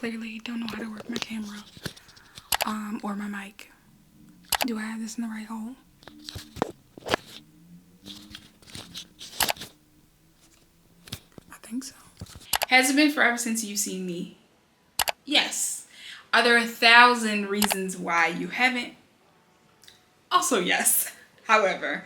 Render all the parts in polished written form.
clearly don't know how to work my camera or my mic. Do I have this in the right hole? I think so. Has it been forever since you've seen me? Yes. Are there 1,000 reasons why you haven't? Also yes. However,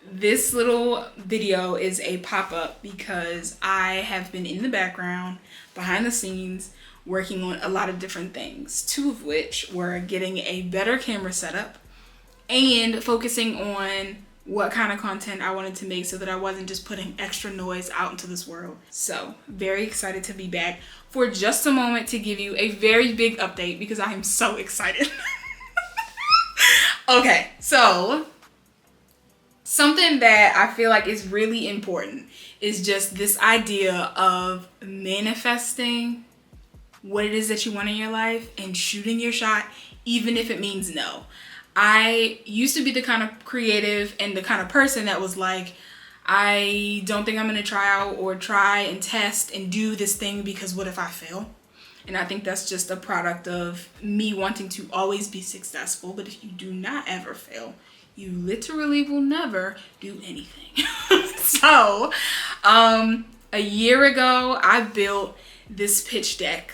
this little video is a pop-up because I have been in the background, behind the scenes, working on a lot of different things, 2 of which were getting a better camera setup and focusing on what kind of content I wanted to make so that I wasn't just putting extra noise out into this world. So very excited to be back for just a moment to give you a very big update because I am so excited. Okay, so something that I feel like is really important is just this idea of manifesting what it is that you want in your life and shooting your shot, even if it means no. I used to be the kind of creative and the kind of person that was like, I don't think I'm gonna try out or try and test and do this thing because what if I fail? And I think that's just a product of me wanting to always be successful. But if you do not ever fail, you literally will never do anything. So, a year ago, I built this pitch deck.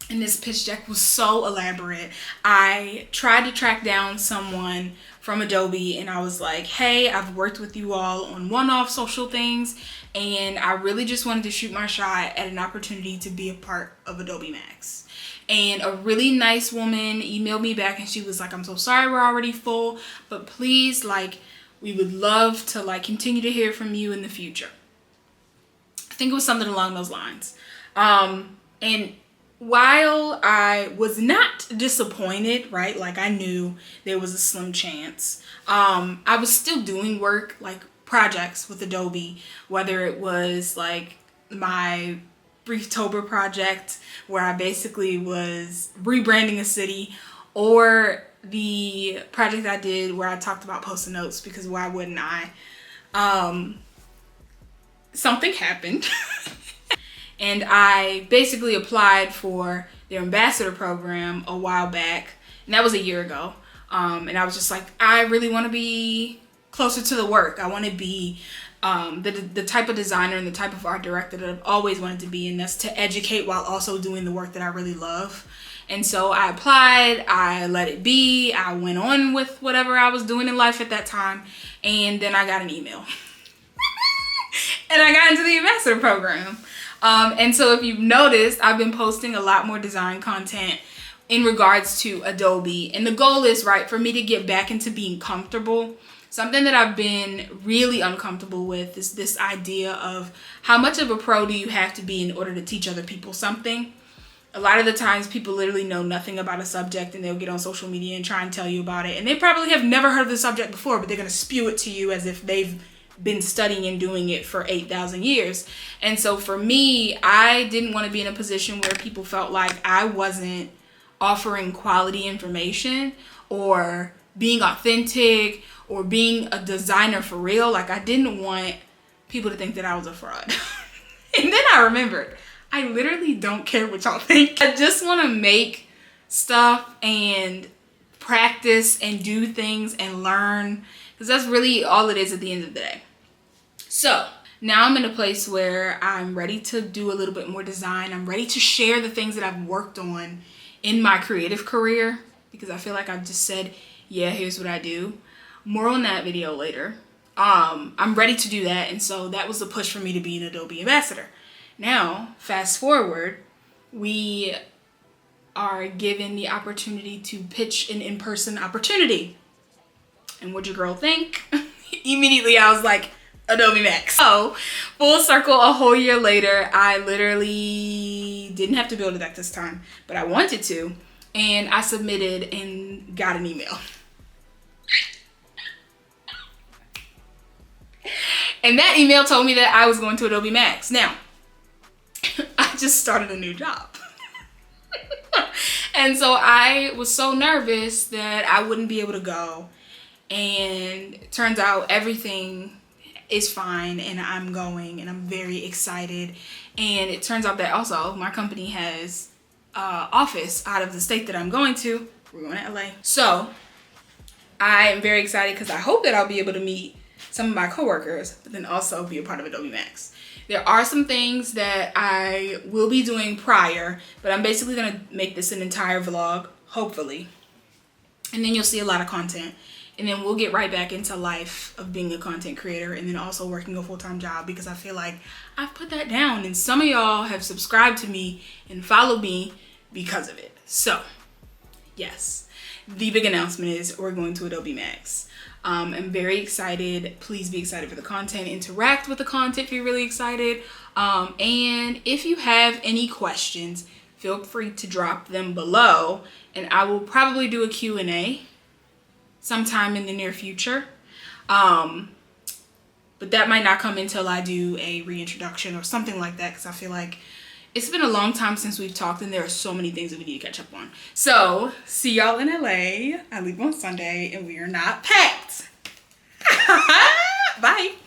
And this pitch deck was so elaborate. I tried to track down someone from Adobe and I was like, hey, I've worked with you all on one-off social things and I really just wanted to shoot my shot at an opportunity to be a part of Adobe MAX. And a really nice woman emailed me back and she was like, I'm so sorry we're already full, but please, like, we would love to like continue to hear from you in the future. I think it was something along those lines. And while I was not disappointed, right, like I knew there was a slim chance, I was still doing work, like projects with Adobe, whether it was like my Brieftober project where I basically was rebranding a city, or the project I did where I talked about Post-it notes, because why wouldn't I? Something happened. And I basically applied for their ambassador program a while back, and that was a year ago. And I was just like, I really want to be closer to the work. I want to be the type of designer and the type of art director that I've always wanted to be, and that's to educate while also doing the work that I really love. And so I applied, I let it be, I went on with whatever I was doing in life at that time, and then I got an email. And I got into the ambassador program. And so if you've noticed, I've been posting a lot more design content in regards to Adobe. And the goal is, right, for me to get back into being comfortable. Something that I've been really uncomfortable with is this idea of how much of a pro do you have to be in order to teach other people something. A lot of the times people literally know nothing about a subject and they'll get on social media and try and tell you about it. And they probably have never heard of the subject before, but they're going to spew it to you as if they've been studying and doing it for 8,000 years. And so for me, I didn't want to be in a position where people felt like I wasn't offering quality information or being authentic or being a designer for real. Like, I didn't want people to think that I was a fraud. And then I remembered, I literally don't care what y'all think. I just want to make stuff and practice and do things and learn, because that's really all it is at the end of the day. So now I'm in a place where I'm ready to do a little bit more design. I'm ready to share the things that I've worked on in my creative career, because I feel like I've just said, yeah, here's what I do. More on that video later. I'm ready to do that. And so that was the push for me to be an Adobe ambassador. Now, fast forward, we are given the opportunity to pitch an in-person opportunity. And what'd your girl think? Immediately I was like, Adobe MAX. So full circle, a whole year later, I literally didn't have to build a deck this time, but I wanted to, and I submitted and got an email. And that email told me that I was going to Adobe MAX. Now, I just started a new job. And so I was so nervous that I wouldn't be able to go. And it turns out everything is fine and I'm going and I'm very excited. And it turns out that also my company has office out of the state that I'm going to. We're going to LA. So I am very excited because I hope that I'll be able to meet some of my coworkers, but then also be a part of Adobe MAX. There are some things that I will be doing prior, but I'm basically gonna make this an entire vlog, hopefully. And then you'll see a lot of content. And then we'll get right back into life of being a content creator and then also working a full-time job, because I feel like I've put that down and some of y'all have subscribed to me and followed me because of it. So yes, the big announcement is we're going to Adobe MAX. I'm very excited. Please be excited for the content. Interact with the content if you're really excited. And if you have any questions, feel free to drop them below, and I will probably do a Q&A sometime in the near future. But that might not come until I do a reintroduction or something like that, because I feel like it's been a long time since we've talked and there are so many things that we need to catch up on. So see y'all in LA. I leave on Sunday and we are not packed. Bye.